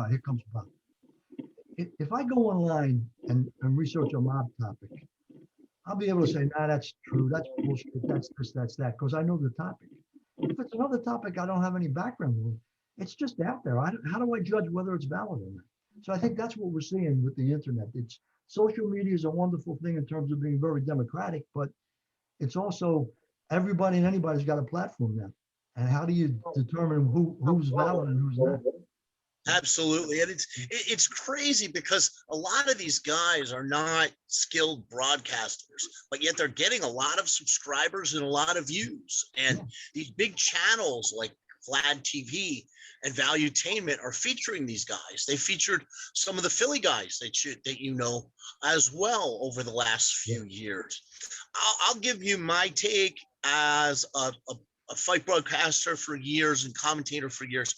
Here comes Bob. If I go online and research a mob topic, I'll be able to say, nah, that's true. That's bullshit. That's this, that's that, because I know the topic. If it's another topic I don't have any background with, it's just out there. How do I judge whether it's valid or not? So I think that's what we're seeing with the internet. It's social media is a wonderful thing in terms of being very democratic, but it's also everybody and anybody's got a platform now. And how do you determine who's valid and who's not? Absolutely. And it's crazy because a lot of these guys are not skilled broadcasters, but yet they're getting a lot of subscribers and a lot of views. And these big channels like Vlad TV and Valuetainment are featuring these guys. They featured some of the Philly guys that you know as well over the last few years. I'll give you my take as a fight broadcaster for years and commentator for years.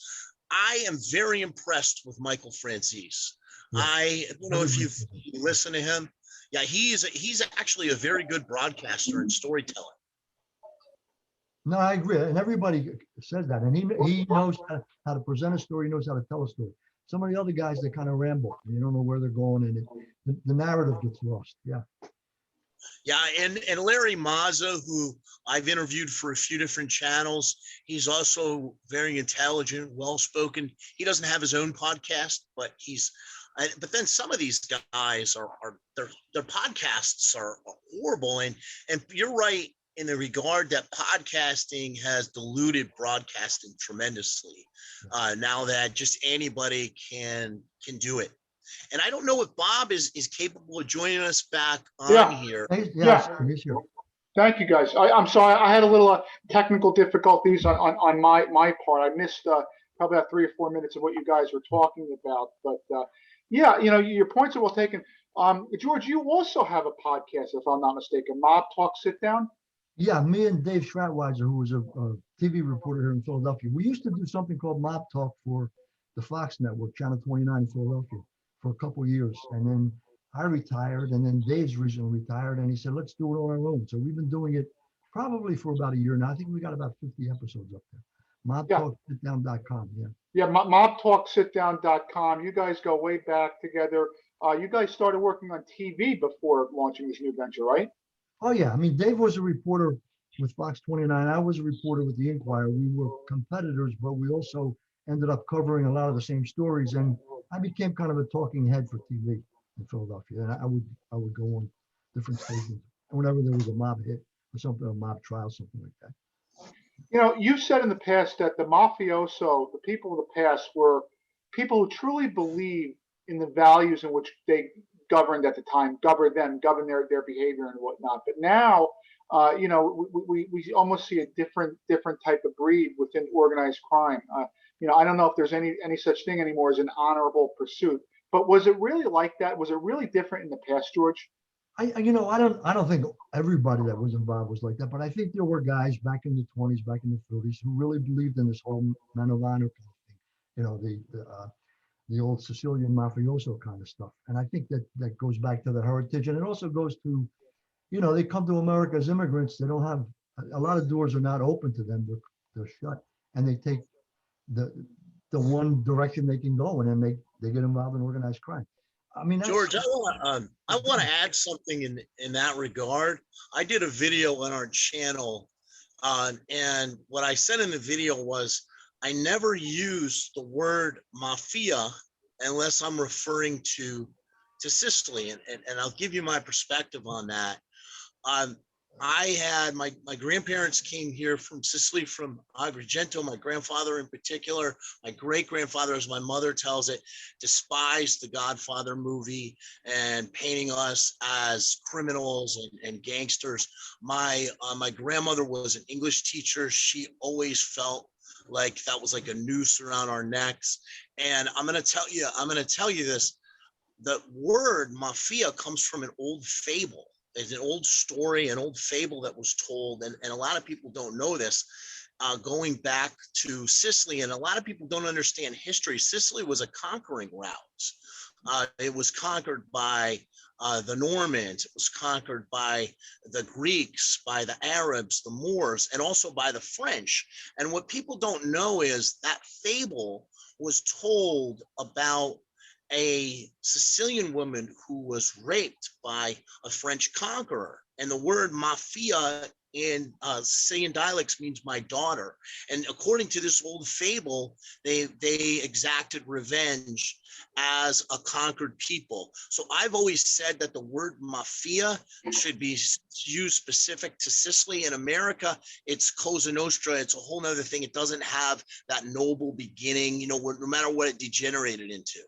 I am very impressed with Michael Franzese. Yeah. I don't know if you listen to him. Yeah, he's actually a very good broadcaster and storyteller. No, I agree. And everybody says that. And he knows how to present a story, he knows how to tell a story. Some of the other guys, they kind of ramble. And you don't know where they're going, and the narrative gets lost. Yeah. Yeah, and Larry Mazza, who I've interviewed for a few different channels, he's also very intelligent, well-spoken. He doesn't have his own podcast, but but then some of these guys their podcasts are horrible. And you're right in the regard that podcasting has diluted broadcasting tremendously. Now that just anybody can do it. And I don't know if Bob is capable of joining us back on here. Yes, he's here. Thank you, guys. I'm sorry, I had a little technical difficulties on my part. I missed probably about 3 or 4 minutes of what you guys were talking about. But yeah, your points are well taken. George, you also have a podcast, if I'm not mistaken, Mob Talk Sit Down. Yeah, me and Dave Schratweiser, who was a TV reporter here in Philadelphia, we used to do something called Mob Talk for the Fox Network, Channel 29 in Philadelphia, for a couple of years. And then I retired, and then Dave's recently retired, and he said, let's do it on our own. So we've been doing it probably for about a year now. I think we got about 50 episodes up there. MobTalkSitDown.com, yeah. Yeah, MobTalkSitDown.com. You guys go way back together. You guys started working on TV before launching this new venture, right? Oh, yeah. I mean, Dave was a reporter with Fox 29. I was a reporter with the Inquirer. We were competitors, but we also ended up covering a lot of the same stories. And I became kind of a talking head for TV in Philadelphia. And I would go on different stations whenever there was a mob hit or something, a mob trial, something like that. You've said in the past that the mafioso, the people of the past, were people who truly believe in the values in which they governed at the time, govern their behavior and whatnot. But now, we almost see a different type of breed within organized crime. I don't know if there's any such thing anymore as an honorable pursuit. But was it really like that? Was it really different in the past, George? I don't think everybody that was involved was like that, but I think there were guys back in the 20s, back in the 30s, who really believed in this whole man of honor kind of thing. The old Sicilian mafioso kind of stuff. And I think that goes back to the heritage. And it also goes to, they come to America as immigrants. They don't have, a lot of doors are not open to them. They're shut. And they take the one direction they can go, and then they get involved in organized crime. I mean, George, I want to add something in that regard. I did a video on our channel, and what I said in the video was, I never use the word mafia unless I'm referring to Sicily, and I'll give you my perspective on that. I had my grandparents came here from Sicily, from Agrigento. My grandfather in particular, my great-grandfather, as my mother tells it, despised the Godfather movie and painting us as criminals and gangsters. My grandmother was an English teacher. She always felt like that was like a noose around our necks. And I'm going to tell you this, the word mafia comes from an old fable. There's an old story, an old fable that was told, and a lot of people don't know this, going back to Sicily, and a lot of people don't understand history. Sicily was a conquering route. It was conquered by the Normans, it was conquered by the Greeks, by the Arabs, the Moors, and also by the French. And what people don't know is that fable was told about a Sicilian woman who was raped by a French conqueror. And the word mafia in Sicilian dialects means my daughter. And according to this old fable, they exacted revenge as a conquered people. So I've always said that the word mafia should be used specific to Sicily. In America, it's Cosa Nostra. It's a whole nother thing. It doesn't have that noble beginning, no matter what it degenerated into.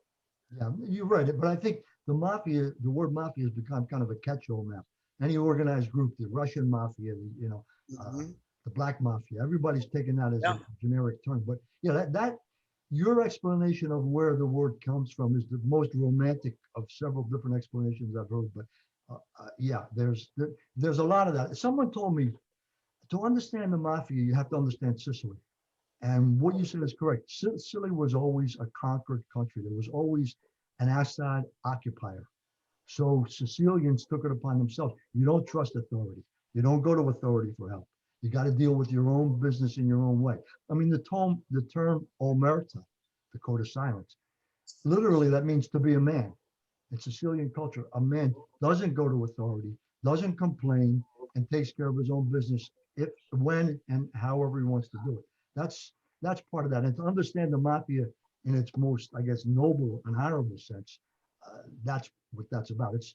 Yeah, you're right. But I think the mafia, the word mafia has become kind of a catch-all now. Any organized group, the Russian mafia, Mhm. the black mafia, everybody's taken that as Yeah. a generic term. But yeah, that your explanation of where the word comes from is the most romantic of several different explanations I've heard. But yeah, there's a lot of that. Someone told me to understand the mafia, you have to understand Sicily. And what you said is correct. Sicily was always a conquered country. There was always an outside occupier. So Sicilians took it upon themselves. You don't trust authority. You don't go to authority for help. You got to deal with your own business in your own way. I mean, the term omerta, the code of silence, literally that means to be a man. In Sicilian culture, a man doesn't go to authority, doesn't complain, and takes care of his own business if, when, and however he wants to do it. That's part of that. And to understand the mafia in its most, I guess, noble and honorable sense, that's what that's about. It's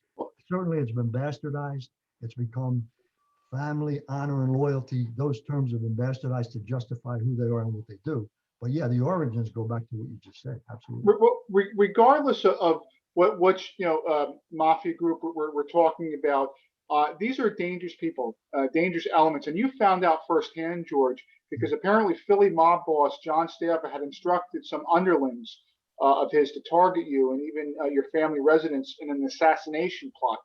certainly it's been bastardized. It's become family, honor, and loyalty. Those terms have been bastardized to justify who they are and what they do. But yeah, the origins go back to what you just said. Absolutely. Regardless of which mafia group we're talking about, these are dangerous people, dangerous elements, and you found out firsthand, George, because apparently Philly mob boss John Staffer had instructed some underlings of his to target you and even your family residence in an assassination plot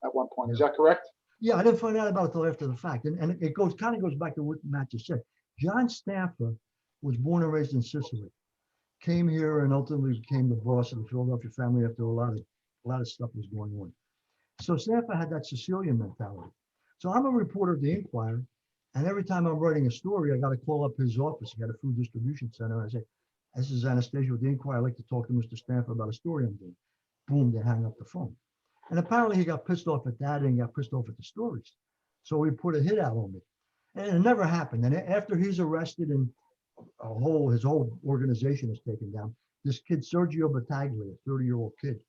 at one point. Yeah. Is that correct? Yeah, I didn't find out about it till after the fact. And it kind of goes back to what Matt just said. John Staffer was born and raised in Sicily, came here and ultimately became the boss of the Philadelphia family after a lot of stuff was going on. So Staffer had that Sicilian mentality. So I'm a reporter at the Inquirer, and every time I'm writing a story, I got to call up his office. He got a food distribution center. And I say, this is Anastasia with the Inquirer. I'd like to talk to Mr. Staffer about a story I'm doing. Boom, they hang up the phone. And apparently he got pissed off at that and he got pissed off at the stories. So he put a hit out on me. And it never happened. And after he's arrested and his whole organization is taken down, this kid, Sergio Battaglia, a 30-year-old kid,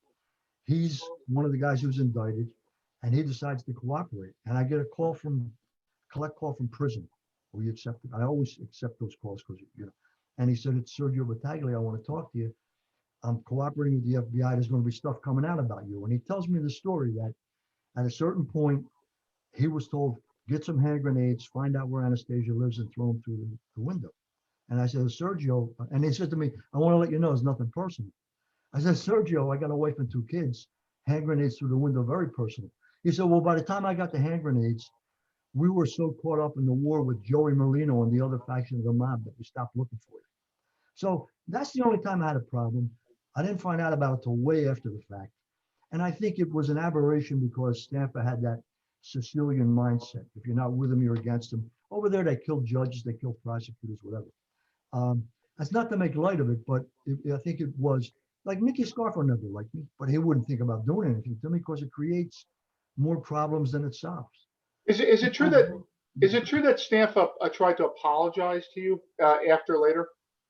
he's one of the guys who's indicted, and he decides to cooperate. And I get a collect call from prison. Will you accept it? I always accept those calls because, and he said, it's Sergio Battaglia. I want to talk to you. I'm cooperating with the FBI. There's going to be stuff coming out about you. And he tells me the story that at a certain point, he was told, get some hand grenades, find out where Anastasia lives and throw them through the window. And I said, Sergio, and he said to me, I want to let you know it's nothing personal. I said, Sergio, I got a wife and 2 kids. Hand grenades through the window, very personal. He said, well, by the time I got the hand grenades, we were so caught up in the war with Joey Molino and the other faction of the mob that we stopped looking for you. So that's the only time I had a problem. I didn't find out about it till way after the fact. And I think it was an aberration because Staffer had that Sicilian mindset. If you're not with them, you're against them. Over there, they kill judges, they kill prosecutors, whatever. That's not to make light of it, but I think it was like Nicky Scarfo never liked me, but he wouldn't think about doing anything to me because it creates more problems than it solves. Is it true that Stanfa tried to apologize to you after later?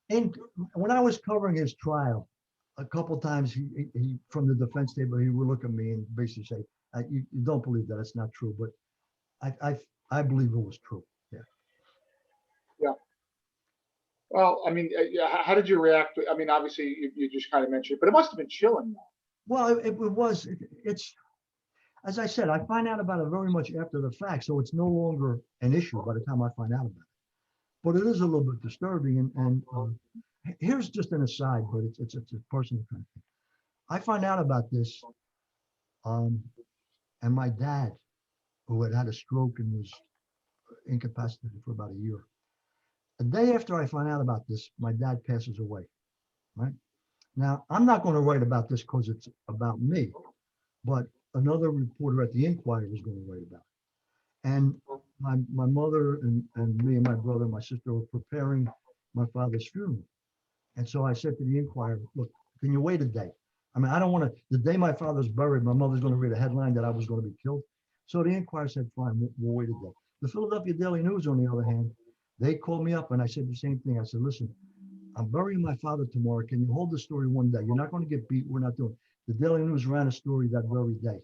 And when I was covering his trial, a couple of times he from the defense table, he would look at me and basically say, you don't believe that, it's not true. But I believe it was true. Yeah. Yeah. Well, I mean, how did you react? I mean, obviously you just kind of mentioned it, but it must have been chilling. Well, it's, as I said, I find out about it very much after the fact. So it's no longer an issue by the time I find out about it. But it is a little bit disturbing. And here's just an aside, but it's a personal kind of thing. I find out about this, and my dad, who had a stroke and was incapacitated for about a year. A day after I find out about this, my dad passes away. Right now, I'm not going to write about this because it's about me, but another reporter at the Inquirer was going to write about it. And my mother and me and my brother and my sister were preparing my father's funeral. And so I said to the Inquirer, look, can you wait a day? I mean, I don't want to, the day my father's buried, my mother's going to read a headline that I was going to be killed. So the Inquirer said, fine, we'll wait a day. The Philadelphia Daily News, on the other hand, they called me up and I said the same thing. I said, listen, I'm burying my father tomorrow. Can you hold the story one day? You're not going to get beat. We're not doing it. The Daily News ran a story that very day.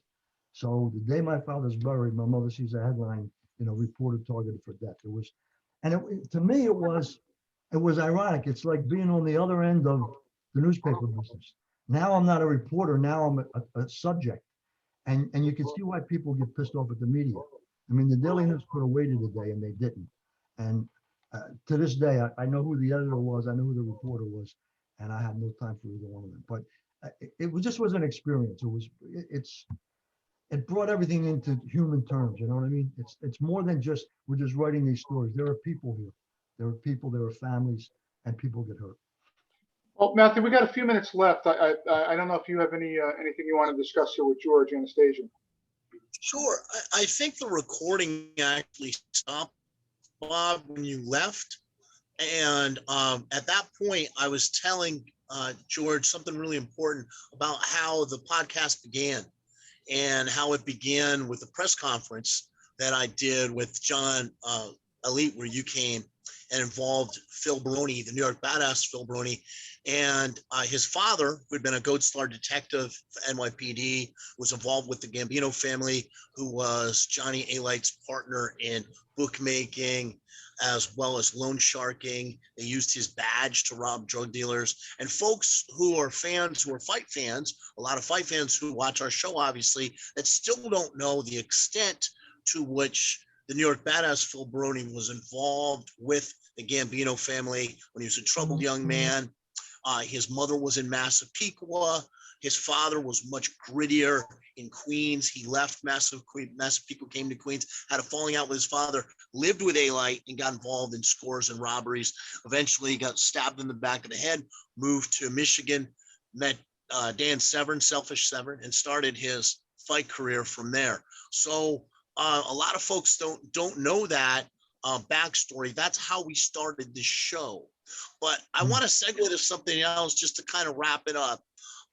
So the day my father's buried, my mother sees a headline, reporter targeted for death. It was, and to me, it was ironic. It's like being on the other end of the newspaper business. Now I'm not a reporter. Now I'm a subject. And you can see why people get pissed off at the media. I mean, the Daily News could have waited a day and they didn't. And to this day, I know who the editor was. I know who the reporter was. And I had no time for either one of them. But it was just was an experience. It brought everything into human terms. You know what I mean? It's more than just we're just writing these stories. There are people here. There are people. There are families, and people get hurt. Well, Matthew, we got a few minutes left. I don't know if you have anything you want to discuss here with George Anastasia. Sure. I think the recording actually stopped, Bob, when you left. And at that point, I was telling George something really important about how the podcast began and how it began with the press conference that I did with John Elite, where you came and involved Phil Baroni, the New York badass Phil Baroni, and his father, who had been a Gold Star detective for NYPD, was involved with the Gambino family, who was Johnny A-Light's partner in bookmaking, as well as loan sharking. They used his badge to rob drug dealers. And folks who are fans, who are fight fans, a lot of fight fans who watch our show, obviously, that still don't know the extent to which the New York badass Phil Baroni was involved with the Gambino family when he was a troubled young man. His mother was in Massapequa. His father was much grittier in Queens. He left Massapequa, came to Queens, had a falling out with his father, lived with A-Light, and got involved in scores and robberies. Eventually got stabbed in the back of the head, moved to Michigan, met Dan Severn, Selfish Severn, and started his fight career from there. So a lot of folks don't know that backstory. That's how we started this show. But I want to segue to something else just to kind of wrap it up.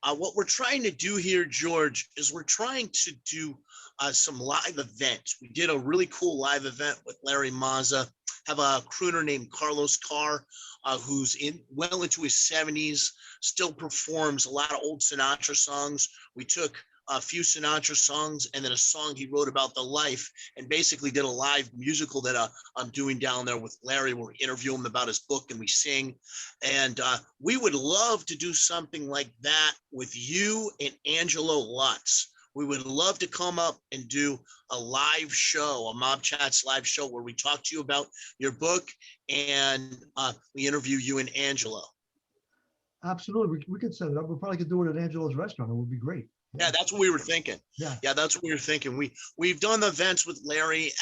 What we're trying to do here, George, is we're trying to do some live events. We did a really cool live event with Larry Mazza, have a crooner named Carlos Carr, who's well into his 70s, still performs a lot of old Sinatra songs. We took a few Sinatra songs and then a song he wrote about the life, and basically did a live musical that I'm doing down there with Larry, where we interview him about his book and we sing. And we would love to do something like that with you and Angelo Lutz. We would love to come up and do a live show, a Mob Chats live show, where we talk to you about your book and we interview you and Angelo. Absolutely. We could set it up. We probably could do it at Angelo's restaurant. It would be great. Yeah, that's what we were thinking. Yeah. Yeah, that's what we were thinking. We've done events with Larry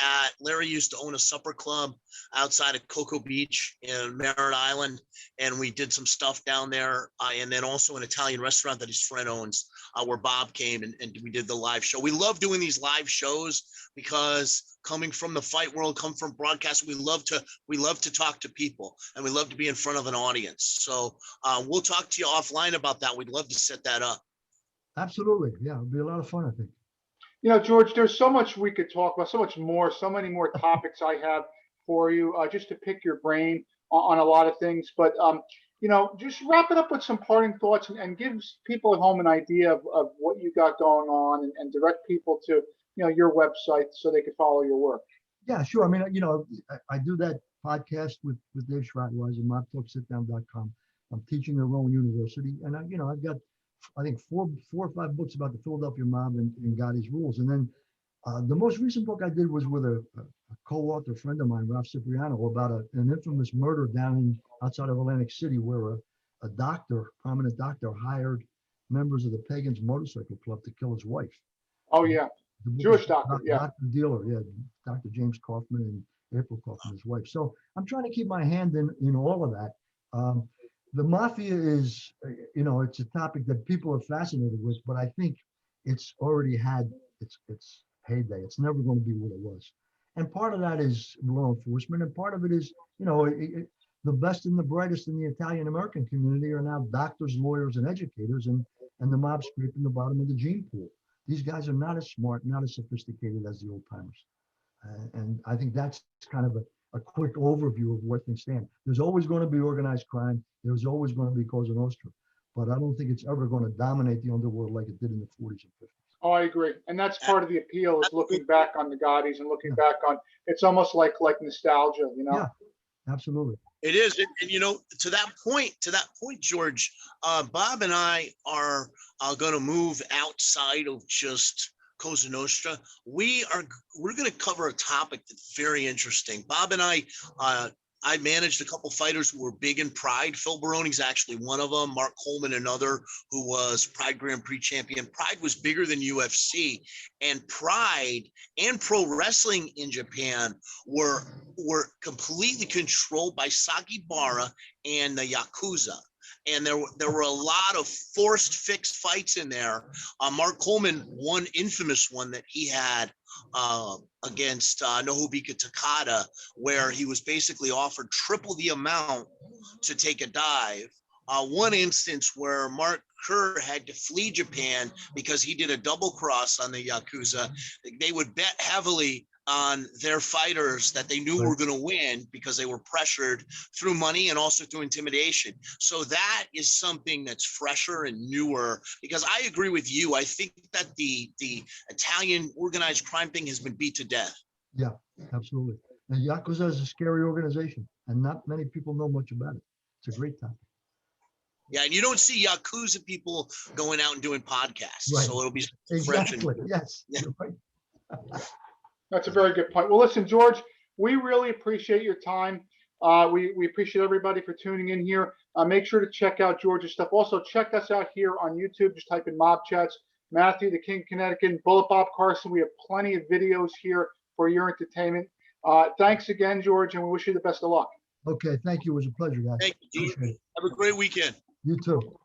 Larry used to own a supper club outside of Cocoa Beach in Merritt Island, and we did some stuff down there. And then also an Italian restaurant that his friend owns, where Bob came and we did the live show. We love doing these live shows because coming from the fight world, come from broadcast, we love to talk to people and we love to be in front of an audience. So we'll talk to you offline about that. We'd love to set that up. Absolutely. Yeah, it'd be a lot of fun, I think. George, there's so much we could talk about, so much more, so many more topics I have for you, just to pick your brain on a lot of things. But, just wrap it up with some parting thoughts and give people at home an idea of what you got going on, and direct people to, your website so they can follow your work. Yeah, sure. I mean, I do that podcast with Dave Schratweiser, mobtalksitdown.com. I'm teaching at Rowan University, and I've got, I think, four or five books about the Philadelphia mob and Gotti's rules. And then the most recent book I did was with a co-author friend of mine, Ralph Cipriano, about an infamous murder down outside of Atlantic City, where a prominent doctor, hired members of the Pagans Motorcycle Club to kill his wife. Oh, yeah. Jewish doctor, yeah. Dr. Dealer, yeah. Dr. James Kaufman and April Kaufman, his wife. So I'm trying to keep my hand in all of that. The Mafia is, it's a topic that people are fascinated with, but I think it's already had its heyday. It's never going to be what it was. And part of that is law enforcement, and part of it is, the best and the brightest in the Italian American community are now doctors, lawyers, and educators, and the mob scraping the bottom of the gene pool. These guys are not as smart, not as sophisticated as the old timers. And I think that's kind of a quick overview of where things stand. There's always going to be organized crime. There's always going to be Cosa Nostra, but I don't think it's ever going to dominate the underworld like it did in the 40s and 50s. Oh, I agree. And that's part of the appeal, is looking back on the Gottis and looking Yeah. back on, it's almost like nostalgia, you know? Yeah, absolutely. It is, and you know, to that point, George, Bob and I are going to move outside of just Cosa Nostra. We're going to cover a topic that's very interesting. Bob and I managed a couple fighters who were big in Pride. Phil Baroni's actually one of them. Mark Coleman, another, who was Pride Grand Prix champion. Pride was bigger than UFC, and Pride and pro wrestling in Japan were completely controlled by Sakibara and the Yakuza. And there were a lot of forced fixed fights in there. Mark Coleman, one infamous one that he had against Nobuhiko Takada, where he was basically offered triple the amount to take a dive. One instance where Mark Kerr had to flee Japan because he did a double cross on the Yakuza. They would bet heavily on their fighters that they knew were going to win because they were pressured through money and also through intimidation. So that is something that's fresher and newer, because I agree with you. I think that the Italian organized crime thing has been beat to death. Yeah, absolutely. And Yakuza is a scary organization, and not many people know much about it. It's a great topic. Yeah, and you don't see Yakuza people going out and doing podcasts. Right. So it'll be Exactly. fresh. Yes. Yeah. You're right. That's a very good point. Well, listen, George, we really appreciate your time. We appreciate everybody for tuning in here. Make sure to check out George's stuff. Also, check us out here on YouTube. Just type in Mob Chats. Matthew, the King of Connecticut, Bullet Bob Carson. We have plenty of videos here for your entertainment. Thanks again, George, and we wish you the best of luck. Okay. Thank you. It was a pleasure, guys. Thank you. Appreciate it. Have a great weekend. You too.